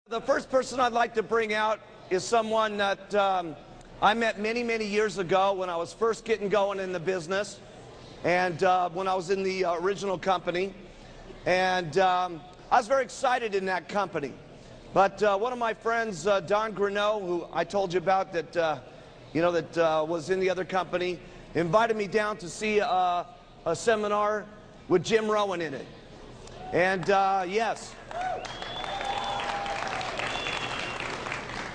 The first person I'd like to bring out is someone that I met many, many years ago when I was first getting going in the business, and when I was in the original company. And I was very excited in that company. But one of my friends, Don Greneau, who I told you about, that was in the other company, invited me down to see a seminar with Jim Rohn in it. And yes.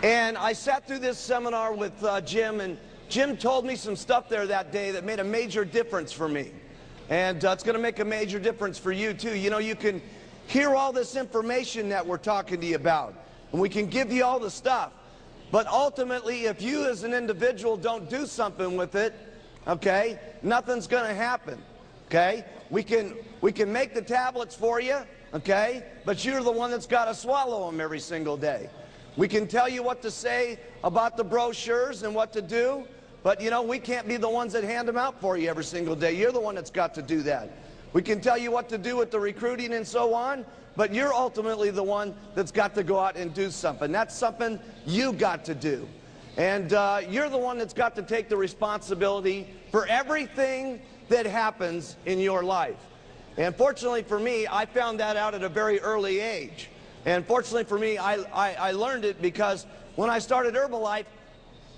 And I sat through this seminar with Jim, and Jim told me some stuff there that day that made a major difference for me. And it's going to make a major difference for you, too. You know, you can hear all this information that we're talking to you about, and we can give you all the stuff. But ultimately, if you as an individual don't do something with it, okay, nothing's going to happen, okay? We can make the tablets for you, okay, but you're the one that's got to swallow them every single day. We can tell you what to say about the brochures and what to do, but, you know, we can't be the ones that hand them out for you every single day. You're the one that's got to do that. We can tell you what to do with the recruiting and so on, but you're ultimately the one that's got to go out and do something. That's something you got to do. And you're the one that's got to take the responsibility for everything that happens in your life. And fortunately for me, I found that out at a very early age. And fortunately for me, I learned it because when I started Herbalife,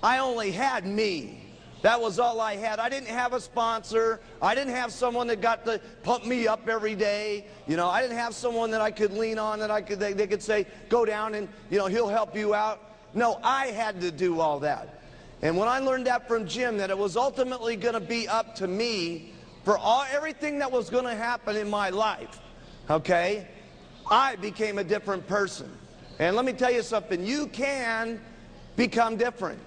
I only had me. That was all I had. I didn't have a sponsor. I didn't have someone that got to pump me up every day. You know, I didn't have someone that I could lean on, that they could say, go down and, you know, he'll help you out. No, I had to do all that. And when I learned that from Jim, that it was ultimately going to be up to me for everything that was going to happen in my life, okay, I became a different person. And let me tell you something, you can become different,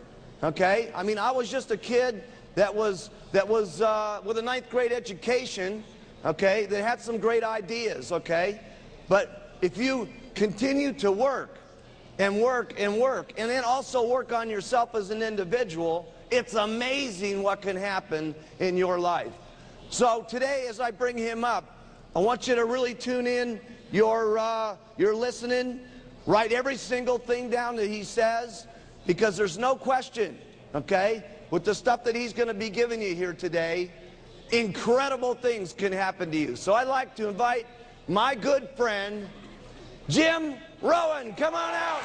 okay? I mean, I was just a kid that was with a 9th grade education, okay, that had some great ideas, okay? But if you continue to work and work and work, and then also work on yourself as an individual, it's amazing what can happen in your life. So today, as I bring him up, I want you to really tune in. You're listening. Write every single thing down that he says, because there's no question, okay, with the stuff that he's going to be giving you here today, incredible things can happen to you. So I'd like to invite my good friend, Jim Rohn. Come on out.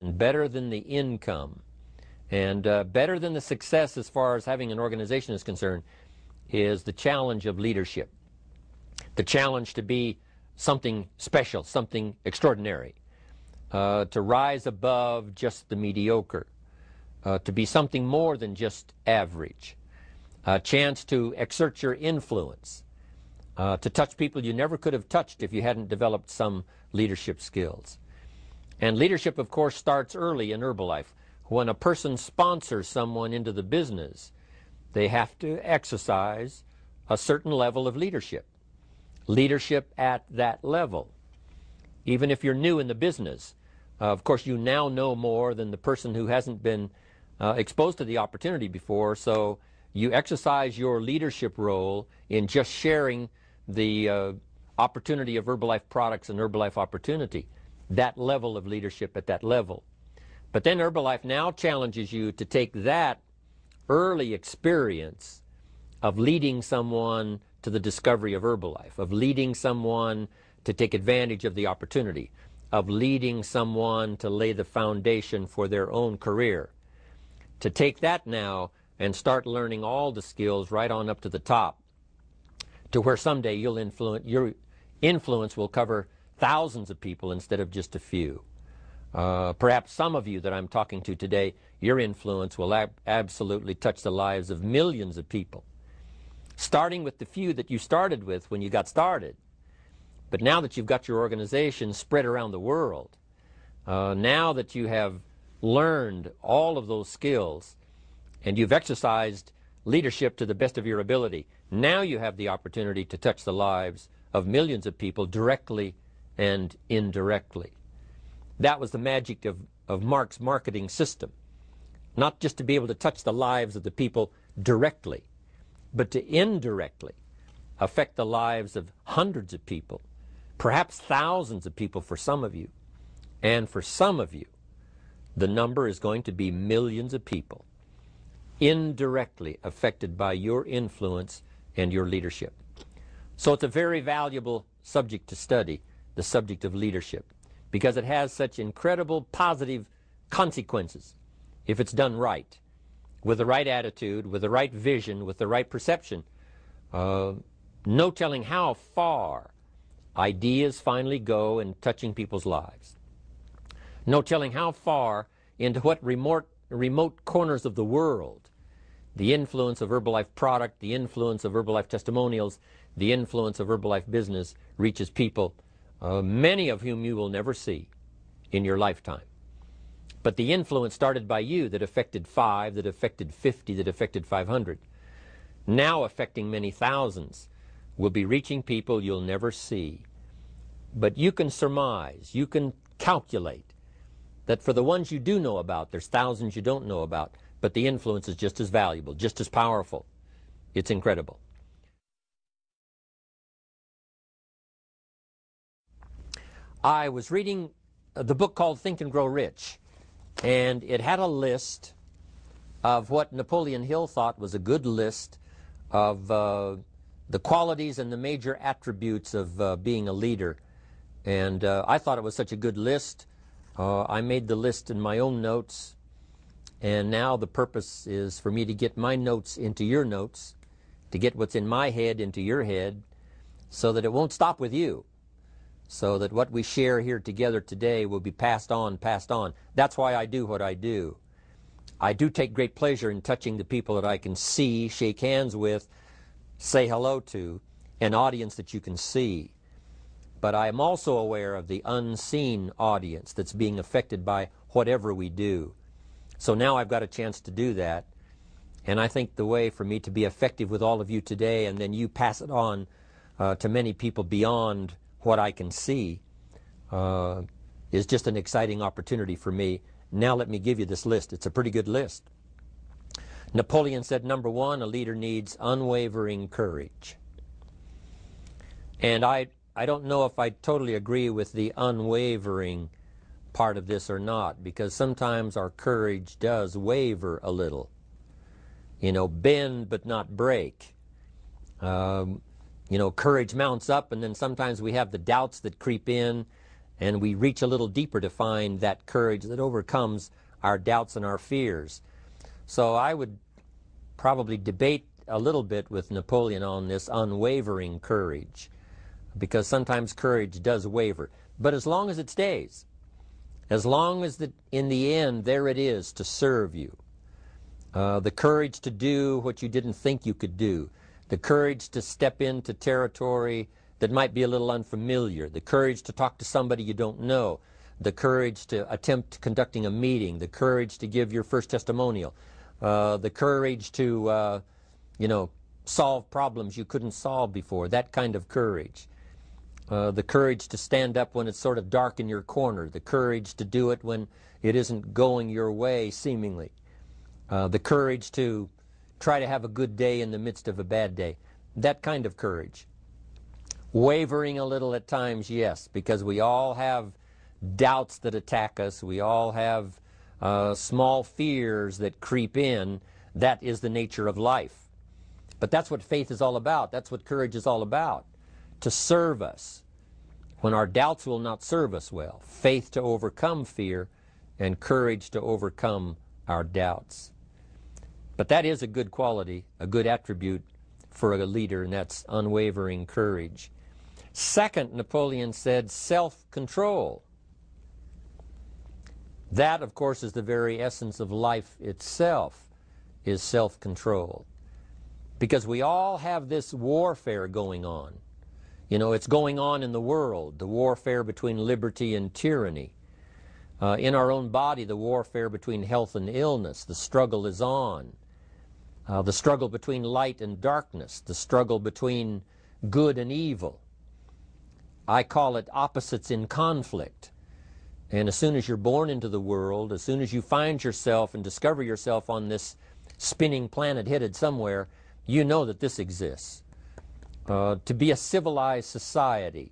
Better than the income, and better than the success as far as having an organization is concerned, is the challenge of leadership. The challenge to be something special, something extraordinary, to rise above just the mediocre, to be something more than just average, a chance to exert your influence, to touch people you never could have touched if you hadn't developed some leadership skills. And leadership, of course, starts early in Herbalife. When a person sponsors someone into the business, they have to exercise a certain level of leadership. Leadership at that level. Even if you're new in the business, of course, you now know more than the person who hasn't been exposed to the opportunity before, so you exercise your leadership role in just sharing the opportunity of Herbalife products and Herbalife opportunity. That level of leadership at that level. But then Herbalife now challenges you to take that early experience of leading someone to the discovery of Herbalife, of leading someone to take advantage of the opportunity, of leading someone to lay the foundation for their own career. To take that now and start learning all the skills right on up to the top, to where someday your influence will cover thousands of people instead of just a few. Perhaps some of you that I'm talking to today, your influence will absolutely touch the lives of millions of people. Starting with the few that you started with when you got started. But now that you've got your organization spread around the world, now that you have learned all of those skills and you've exercised leadership to the best of your ability. Now you have the opportunity to touch the lives of millions of people directly and indirectly. That was the magic of Mark's marketing system. Not just to be able to touch the lives of the people directly, but to indirectly affect the lives of hundreds of people, perhaps thousands of people for some of you. And for some of you, the number is going to be millions of people indirectly affected by your influence and your leadership. So it's a very valuable subject to study, the subject of leadership, because it has such incredible positive consequences if it's done right, with the right attitude, with the right vision, with the right perception. No telling how far ideas finally go in touching people's lives. No telling how far into what remote corners of the world the influence of Herbalife product, the influence of Herbalife testimonials, the influence of Herbalife business reaches people, many of whom you will never see in your lifetime. But the influence started by you that affected 5, that affected 50, that affected 500, now affecting many thousands, will be reaching people you'll never see. But you can surmise, you can calculate that for the ones you do know about, there's thousands you don't know about, but the influence is just as valuable, just as powerful. It's incredible. I was reading the book called Think and Grow Rich, and it had a list of what Napoleon Hill thought was a good list of the qualities and the major attributes of being a leader. And I thought it was such a good list. I made the list in my own notes, and now the purpose is for me to get my notes into your notes, to get what's in my head into your head, so that it won't stop with you, so that what we share here together today will be passed on, passed on. That's why I do what I do. I do take great pleasure in touching the people that I can see, shake hands with, say hello to, an audience that you can see. But I am also aware of the unseen audience that's being affected by whatever we do. So now I've got a chance to do that. And I think the way for me to be effective with all of you today, and then you pass it on to many people beyond what I can see, is just an exciting opportunity for me. Now let me give you this list. It's a pretty good list. Napoleon said, number 1, a leader needs unwavering courage. And I don't know if I totally agree with the unwavering part of this or not, because sometimes our courage does waver a little. You know, bend but not break. You know, courage mounts up, and then sometimes we have the doubts that creep in, and we reach a little deeper to find that courage that overcomes our doubts and our fears. So I would probably debate a little bit with Napoleon on this unwavering courage, because sometimes courage does waver. But as long as it stays, as long as in the end there it is to serve you, the courage to do what you didn't think you could do, the courage to step into territory that might be a little unfamiliar, the courage to talk to somebody you don't know, the courage to attempt conducting a meeting, the courage to give your first testimonial, the courage to, you know, solve problems you couldn't solve before, that kind of courage. The courage to stand up when it's sort of dark in your corner, the courage to do it when it isn't going your way, seemingly. The courage to try to have a good day in the midst of a bad day. That kind of courage. Wavering a little at times, yes, because we all have doubts that attack us. We all have small fears that creep in. That is the nature of life. But that's what faith is all about. That's what courage is all about. To serve us when our doubts will not serve us well. Faith to overcome fear, and courage to overcome our doubts. But that is a good quality, a good attribute for a leader, and that's unwavering courage. Second, Napoleon said self-control. That, of course, is the very essence of life itself, is self-control. Because we all have this warfare going on. You know, it's going on in the world, the warfare between liberty and tyranny. In our own body, the warfare between health and illness, the struggle is on. the struggle between light and darkness, the struggle between good and evil. I call it opposites in conflict. And as soon as you're born into the world, as soon as you find yourself and discover yourself on this spinning planet headed somewhere, you know that this exists. To be a civilized society,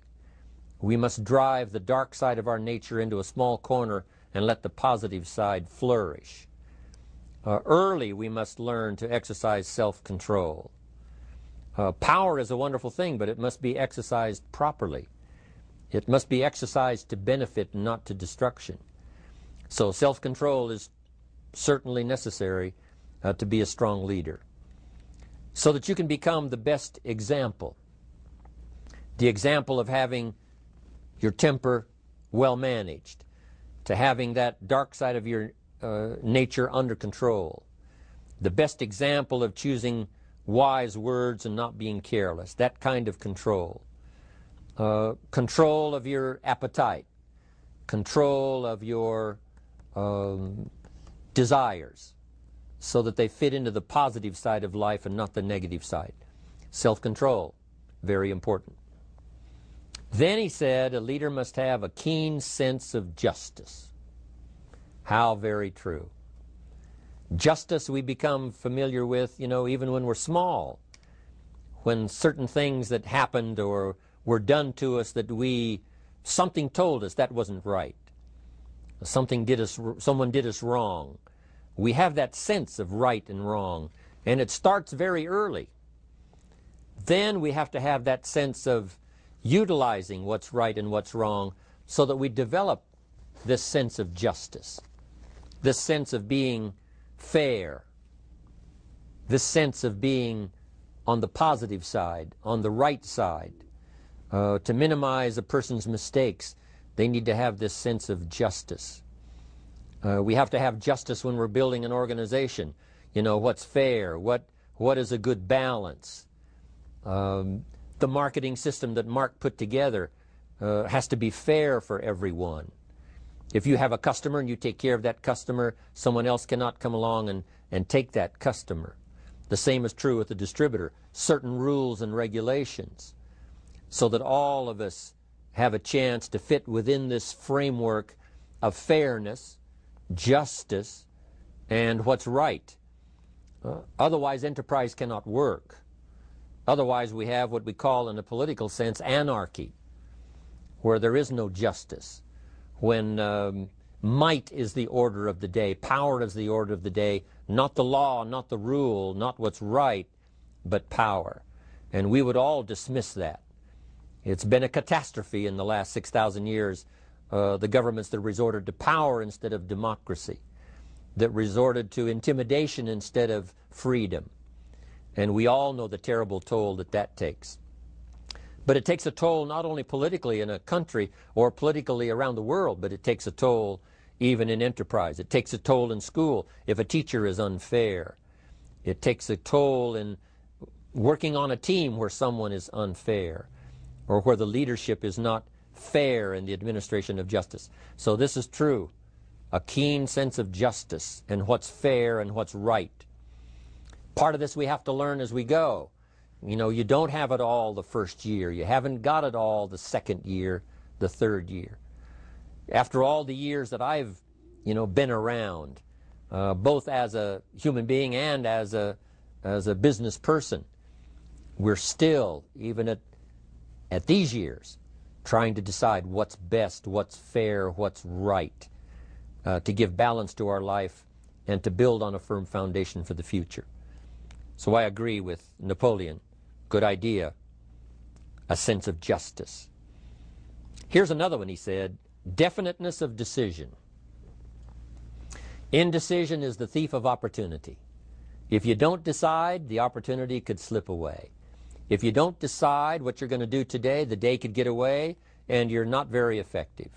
we must drive the dark side of our nature into a small corner and let the positive side flourish. Early, we must learn to exercise self-control. Power is a wonderful thing, but it must be exercised properly. It must be exercised to benefit and not to destruction. So self-control is certainly necessary to be a strong leader, so that you can become the best example. The example of having your temper well managed, to having that dark side of your nature under control. The best example of choosing wise words and not being careless, that kind of control. Control of your appetite, control of your desires, so that they fit into the positive side of life and not the negative side. Self-control, very important. Then he said a leader must have a keen sense of justice. How very true. Justice we become familiar with, even when we're small, when certain things that happened or were done to us that something told us that wasn't right. Someone did us wrong. We have that sense of right and wrong, and it starts very early. Then we have to have that sense of utilizing what's right and what's wrong so that we develop this sense of justice, this sense of being fair, this sense of being on the positive side, on the right side. To minimize a person's mistakes, they need to have this sense of justice. We have to have justice when we're building an organization. What's fair, what is a good balance. The marketing system that Mark put together has to be fair for everyone. If you have a customer and you take care of that customer, someone else cannot come along and take that customer. The same is true with the distributor. Certain rules and regulations, so that all of us have a chance to fit within this framework of fairness, justice, and what's right. Otherwise, enterprise cannot work. Otherwise, we have what we call, in a political sense, anarchy, where there is no justice, when might is the order of the day, power is the order of the day, not the law, not the rule, not what's right, but power. And we would all dismiss that. It's been a catastrophe in the last 6,000 years, the governments that resorted to power instead of democracy, that resorted to intimidation instead of freedom. And we all know the terrible toll that takes. But it takes a toll not only politically in a country or politically around the world, but it takes a toll even in enterprise. It takes a toll in school if a teacher is unfair. It takes a toll in working on a team where someone is unfair, or where the leadership is not fair in the administration of justice. So this is true. A keen sense of justice and what's fair and what's right. Part of this we have to learn as we go. You don't have it all the first year. You haven't got it all the second year, the third year. After all the years that I've, been around, both as a human being and as a business person, we're still, even at these years, trying to decide what's best, what's fair, what's right, to give balance to our life and to build on a firm foundation for the future. So I agree with Napoleon. Good idea. A sense of justice. Here's another one, he said. Definiteness of decision. Indecision is the thief of opportunity. If you don't decide, the opportunity could slip away. If you don't decide what you're going to do today, the day could get away and you're not very effective.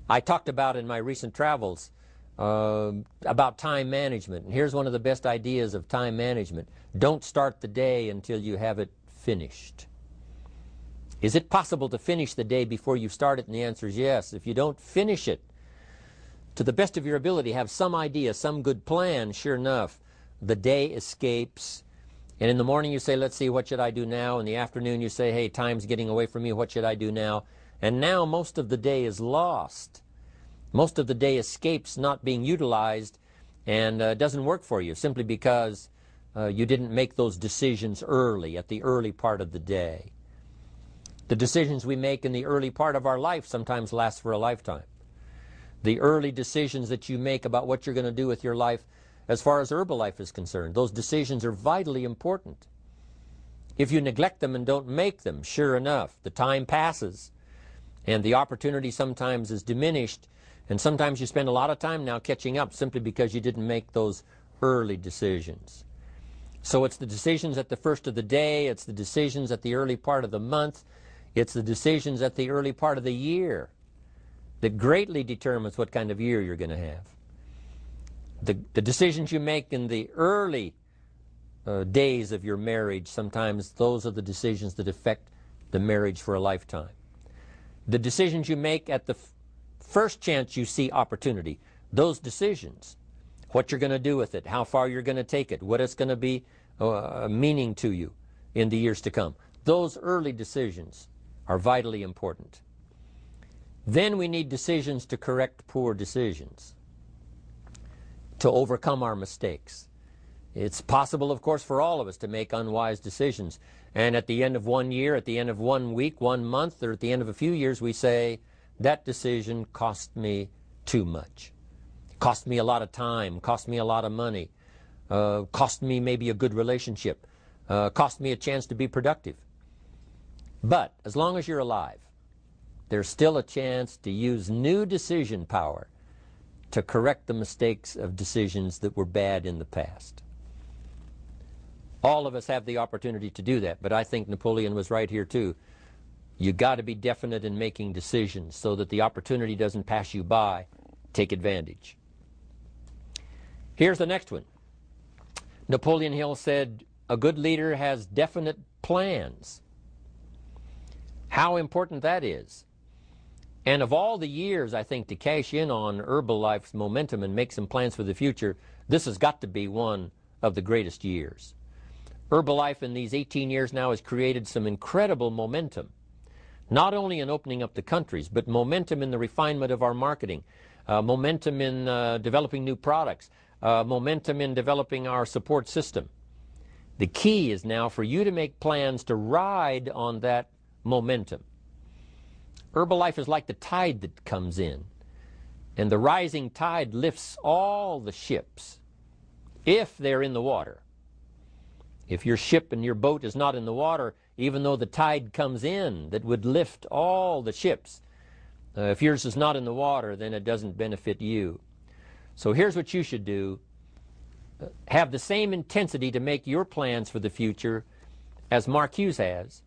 I talked about in my recent travels about time management. And here's one of the best ideas of time management. Don't start the day until you have it finished. Is it possible to finish the day before you start it? And the answer is yes. If you don't finish it to the best of your ability, have some idea, some good plan, sure enough, the day escapes, and in the morning you say, let's see, what should I do now? In the afternoon you say, hey, time's getting away from me, what should I do now? And now most of the day is lost. Most of the day escapes not being utilized, and doesn't work for you simply because you didn't make those decisions early, at the early part of the day. The decisions we make in the early part of our life sometimes last for a lifetime. The early decisions that you make about what you're going to do with your life as far as Herbalife is concerned, those decisions are vitally important. If you neglect them and don't make them, sure enough, the time passes and the opportunity sometimes is diminished, and sometimes you spend a lot of time now catching up simply because you didn't make those early decisions. So it's the decisions at the first of the day, it's the decisions at the early part of the month, it's the decisions at the early part of the year that greatly determines what kind of year you're going to have. The decisions you make in the early days of your marriage, sometimes those are the decisions that affect the marriage for a lifetime. The decisions you make at the first chance you see opportunity, those decisions, what you're going to do with it, how far you're going to take it, what it's going to be meaning to you in the years to come. Those early decisions are vitally important. Then we need decisions to correct poor decisions, to overcome our mistakes. It's possible, of course, for all of us to make unwise decisions. And at the end of 1 year, at the end of 1 week, 1 month, or at the end of a few years, we say, that decision cost me too much. Cost me a lot of time, cost me a lot of money, cost me maybe a good relationship, cost me a chance to be productive. But as long as you're alive, there's still a chance to use new decision power to correct the mistakes of decisions that were bad in the past. All of us have the opportunity to do that, but I think Napoleon was right here too. You got to be definite in making decisions so that the opportunity doesn't pass you by. Take advantage. Here's the next one. Napoleon Hill said, a good leader has definite plans. How important that is. And of all the years, I think, to cash in on Herbalife's momentum and make some plans for the future, this has got to be one of the greatest years. Herbalife in these 18 years now has created some incredible momentum, not only in opening up the countries, but momentum in the refinement of our marketing, momentum in developing new products, momentum in developing our support system. The key is now for you to make plans to ride on that momentum. Herbalife is like the tide that comes in, and the rising tide lifts all the ships, if they're in the water. If your ship and your boat is not in the water, even though the tide comes in that would lift all the ships, if yours is not in the water, then it doesn't benefit you. So here's what you should do. Have the same intensity to make your plans for the future as Mark Hughes has.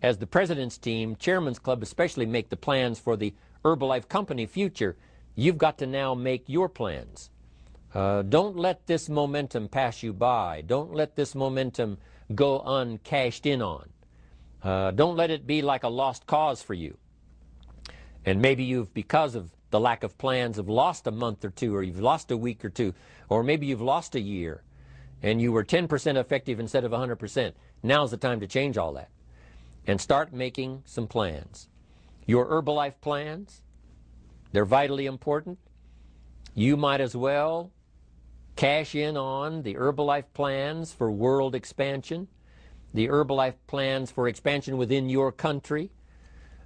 As the President's team, Chairman's Club especially, make the plans for the Herbalife Company future, you've got to now make your plans. Don't let this momentum pass you by. Don't let this momentum go uncashed in on. Don't let it be like a lost cause for you. And maybe you've, because of the lack of plans, have lost a month or two, or you've lost a week or two, or maybe you've lost a year, and you were 10% effective instead of 100%. Now's the time to change all that and start making some plans. Your Herbalife plans, they're vitally important. You might as well cash in on the Herbalife plans for world expansion, the Herbalife plans for expansion within your country,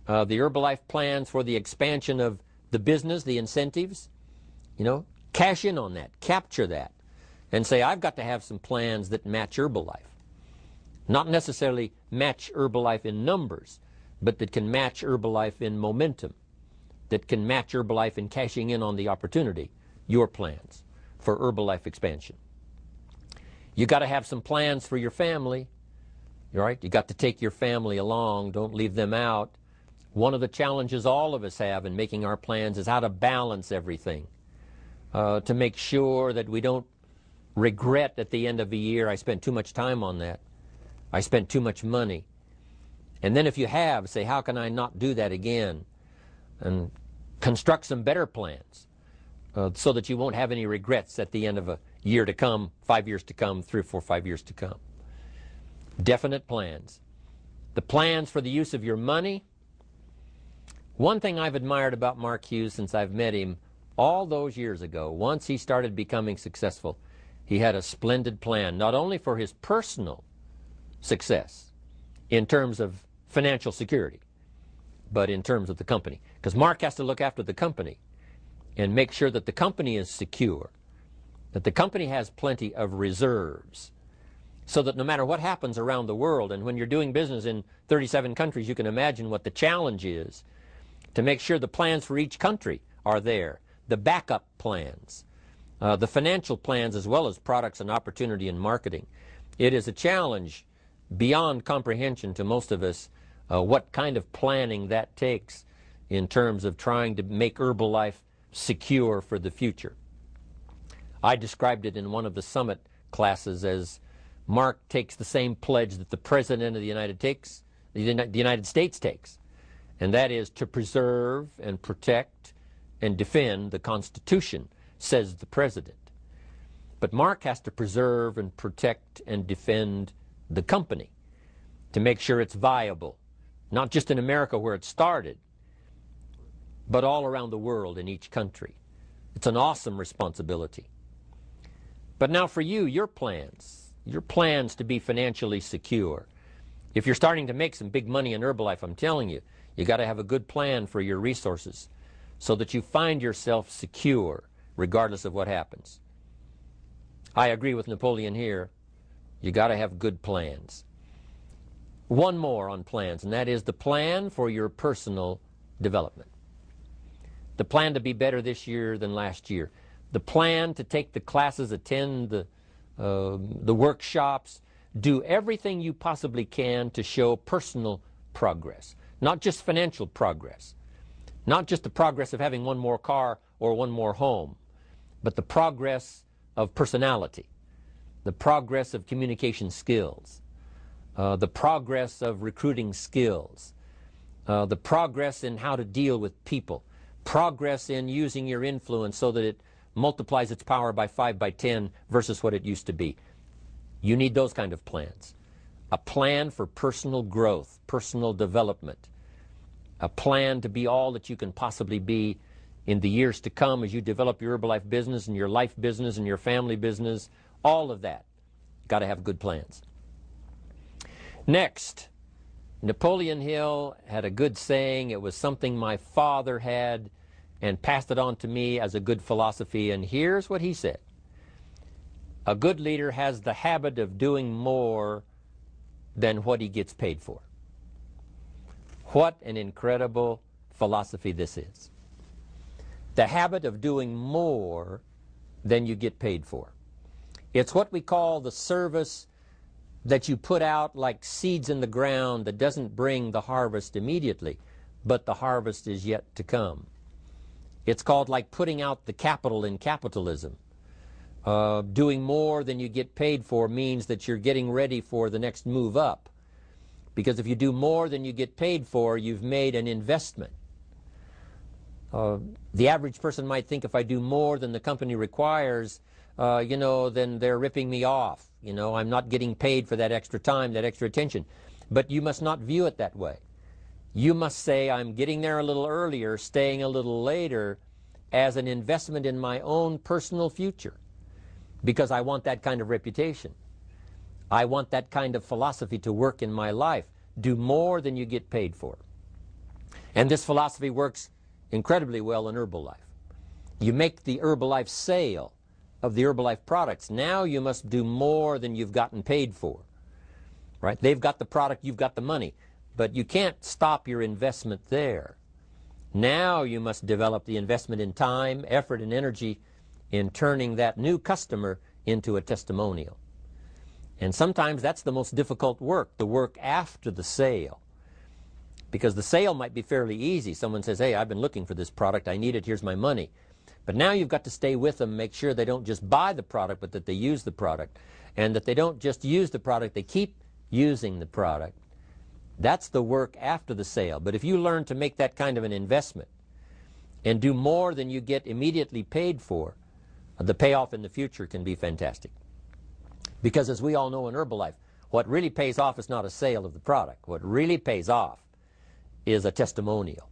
the Herbalife plans for the expansion of the business, the incentives. You know, cash in on that, capture that, and say, I've got to have some plans that match Herbalife. Not necessarily match Herbalife in numbers, but that can match Herbalife in momentum, that can match Herbalife in cashing in on the opportunity, your plans for Herbalife expansion. You got to have some plans for your family, right? You got to take your family along, don't leave them out. One of the challenges all of us have in making our plans is how to balance everything, to make sure that we don't regret at the end of a year, I spent too much time on that. I spent too much money. And then if you have, say, how can I not do that again? And construct some better plans so that you won't have any regrets at the end of year to come, 5 years to come, 3 or 4, 5 years to come. Definite plans. The plans for the use of your money. One thing I've admired about Mark Hughes since I've met him all those years ago, once he started becoming successful, he had a splendid plan, not only for his personal success in terms of financial security, but in terms of the company. Because Mark has to look after the company and make sure that the company is secure, that the company has plenty of reserves, so that no matter what happens around the world, and when you're doing business in 37 countries, you can imagine what the challenge is to make sure the plans for each country are there, the backup plans, the financial plans, as well as products and opportunity and marketing. It is a challenge beyond comprehension to most of us what kind of planning that takes in terms of trying to make Herbalife secure for the future. I described it in one of the summit classes as Mark takes the same pledge that the President of the United States takes, and that is to preserve and protect and defend the Constitution, says the President. But Mark has to preserve and protect and defend the company to make sure it's viable, not just in America where it started, but all around the world in each country. It's an awesome responsibility. But now for you, your plans to be financially secure. If you're starting to make some big money in Herbalife, I'm telling you, you got to have a good plan for your resources so that you find yourself secure regardless of what happens. I agree with Napoleon here. You got to have good plans. One more on plans, and that is the plan for your personal development. The plan to be better this year than last year. The plan to take the classes, attend the workshops, do everything you possibly can to show personal progress, not just financial progress, not just the progress of having one more car or one more home, but the progress of personality, the progress of communication skills, the progress of recruiting skills, the progress in how to deal with people, progress in using your influence so that it multiplies its power by 5 by 10 versus what it used to be. You need those kind of plans. A plan for personal growth, personal development, a plan to be all that you can possibly be in the years to come as you develop your Herbalife business and your life business and your family business, all of that. Got to have good plans. Next, Napoleon Hill had a good saying. It was something my father had and passed it on to me as a good philosophy, and here's what he said. A good leader has the habit of doing more than what he gets paid for. What an incredible philosophy this is. The habit of doing more than you get paid for. It's what we call the service that you put out like seeds in the ground that doesn't bring the harvest immediately, but the harvest is yet to come. It's called like putting out the capital in capitalism. Doing more than you get paid for means that you're getting ready for the next move up. Because if you do more than you get paid for, you've made an investment. The average person might think if I do more than the company requires, then they're ripping me off. I'm not getting paid for that extra time, that extra attention. But you must not view it that way. You must say, I'm getting there a little earlier, staying a little later, as an investment in my own personal future. Because I want that kind of reputation. I want that kind of philosophy to work in my life. Do more than you get paid for. And this philosophy works incredibly well in Herbalife. You make the Herbalife sale of the Herbalife products. Now you must do more than you've gotten paid for. Right? They've got the product, you've got the money. But you can't stop your investment there. Now you must develop the investment in time, effort, and energy in turning that new customer into a testimonial. And sometimes that's the most difficult work, the work after the sale. Because the sale might be fairly easy. Someone says, hey, I've been looking for this product, I need it, here's my money. But now you've got to stay with them, make sure they don't just buy the product, but that they use the product. And that they don't just use the product, they keep using the product. That's the work after the sale. But if you learn to make that kind of an investment and do more than you get immediately paid for, the payoff in the future can be fantastic. Because as we all know in Herbalife, what really pays off is not a sale of the product. What really pays off is a testimonial.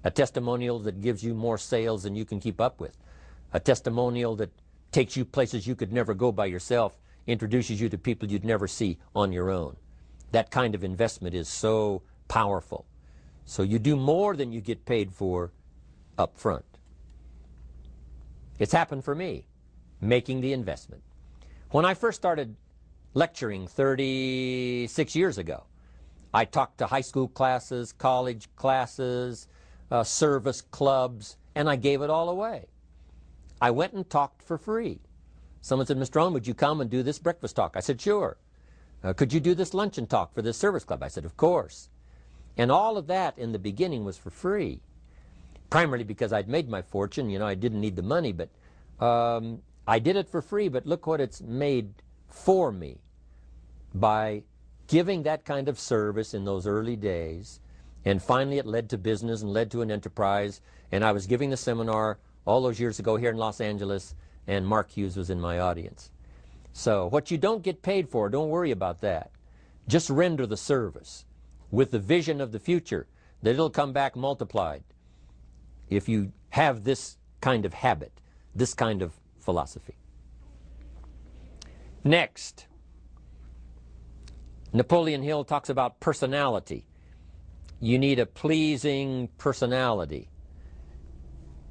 A testimonial that gives you more sales than you can keep up with. A testimonial that takes you places you could never go by yourself, introduces you to people you'd never see on your own. That kind of investment is so powerful. So you do more than you get paid for up front. It's happened for me, making the investment. When I first started lecturing 36 years ago, I talked to high school classes, college classes, service clubs, and I gave it all away. I went and talked for free. Someone said, Mr. Rohn, would you come and do this breakfast talk? I said, sure. Could you do this luncheon talk for this service club? I said, of course. And all of that in the beginning was for free. Primarily because I'd made my fortune. You know, I didn't need the money, but I did it for free. But look what it's made for me by giving that kind of service in those early days. And finally it led to business and led to an enterprise. And I was giving the seminar all those years ago here in Los Angeles, and Mark Hughes was in my audience. So what you don't get paid for, don't worry about that. Just render the service with the vision of the future that it'll come back multiplied if you have this kind of habit, this kind of philosophy. Next, Napoleon Hill talks about personality. You need a pleasing personality.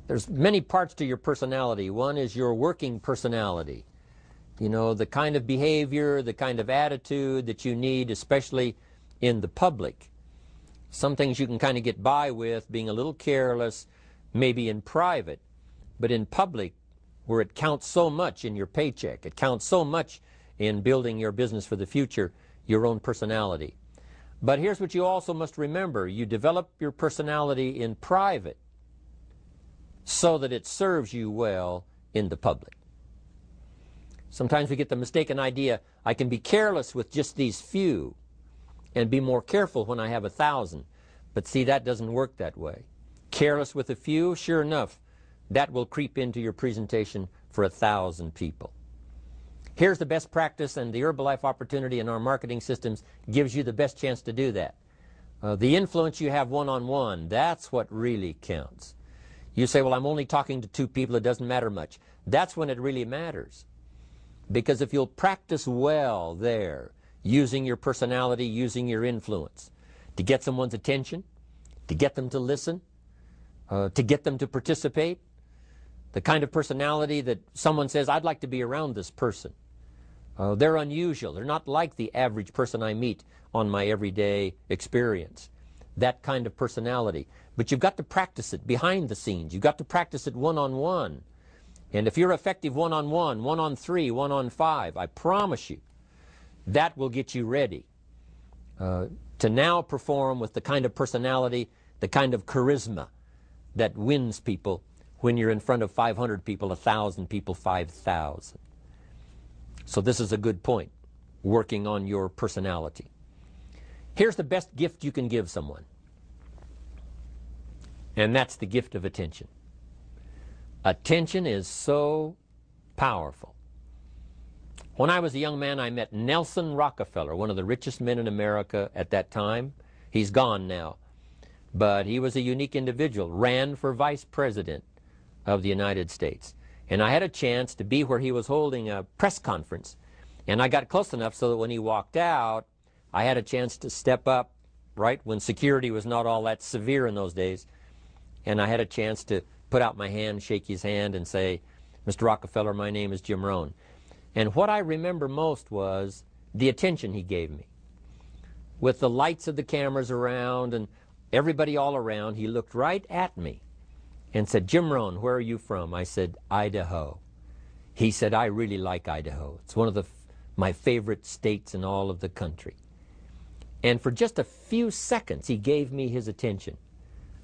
There's many parts to your personality. One is your working personality. You know, the kind of behavior, the kind of attitude that you need, especially in the public. Some things you can kind of get by with, being a little careless, maybe in private, but in public, where it counts so much in your paycheck, it counts so much in building your business for the future, your own personality. But here's what you also must remember. You develop your personality in private so that it serves you well in the public. Sometimes we get the mistaken idea, I can be careless with just these few and be more careful when I have 1,000. But see, that doesn't work that way. Careless with a few, sure enough, that will creep into your presentation for 1,000 people. Here's the best practice, and the Herbalife opportunity in our marketing systems gives you the best chance to do that. The influence you have one-on-one, that's what really counts. You say, well, I'm only talking to 2 people, it doesn't matter much. That's when it really matters. Because if you'll practice well there, using your personality, using your influence, to get someone's attention, to get them to listen, to get them to participate, the kind of personality that someone says, I'd like to be around this person. They're unusual. They're not like the average person I meet on my everyday experience. That kind of personality. But you've got to practice it behind the scenes. You've got to practice it one-on-one. And if you're effective one-on-one, 1-on-3, 1-on-5, I promise you, that will get you ready to now perform with the kind of personality, the kind of charisma that wins people when you're in front of 500 people, 1,000 people, 5,000. So this is a good point, working on your personality. Here's the best gift you can give someone, and that's the gift of attention. Attention is so powerful. When I was a young man, I met Nelson Rockefeller, one of the richest men in America at that time. He's gone now, but he was a unique individual, ran for vice president of the United States. And I had a chance to be where he was holding a press conference. And I got close enough so that when he walked out, I had a chance to step up, right, when security was not all that severe in those days. And I had a chance to put out my hand, shake his hand, and say, Mr. Rockefeller, my name is Jim Rohn. And what I remember most was the attention he gave me. With the lights of the cameras around and everybody all around, he looked right at me and said, Jim Rohn, where are you from? I said, Idaho. He said, I really like Idaho. It's one of my favorite states in all of the country. And for just a few seconds, he gave me his attention,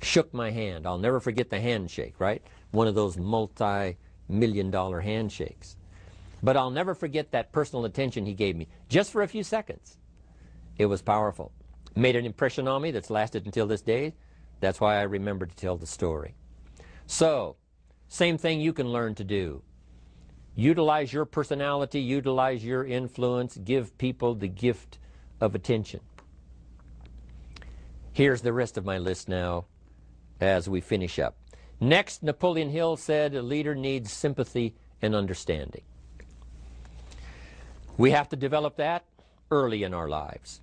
shook my hand. I'll never forget the handshake, right? One of those multi-million-dollar handshakes. But I'll never forget that personal attention he gave me, just for a few seconds. It was powerful. Made an impression on me that's lasted until this day. That's why I remember to tell the story. So, same thing you can learn to do. Utilize your personality, utilize your influence, give people the gift of attention. Here's the rest of my list now as we finish up. Next, Napoleon Hill said a leader needs sympathy and understanding. We have to develop that early in our lives.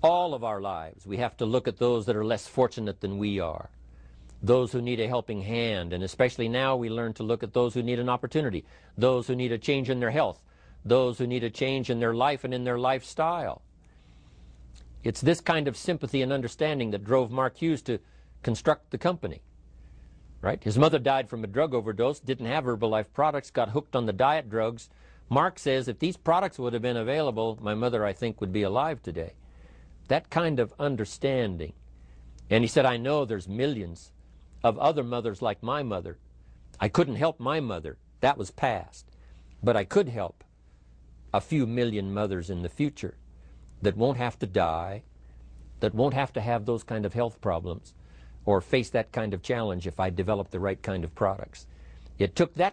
All of our lives, we have to look at those that are less fortunate than we are, those who need a helping hand, and especially now we learn to look at those who need an opportunity, those who need a change in their health, those who need a change in their life and in their lifestyle. It's this kind of sympathy and understanding that drove Mark Hughes to construct the company. Right? His mother died from a drug overdose, didn't have Herbalife products, got hooked on the diet drugs. Mark says, if these products would have been available, my mother, I think, would be alive today. That kind of understanding. And he said, I know there's millions of other mothers like my mother. I couldn't help my mother. That was past. But I could help a few million mothers in the future that won't have to die, that won't have to have those kind of health problems, or face that kind of challenge if I develop the right kind of products. It took that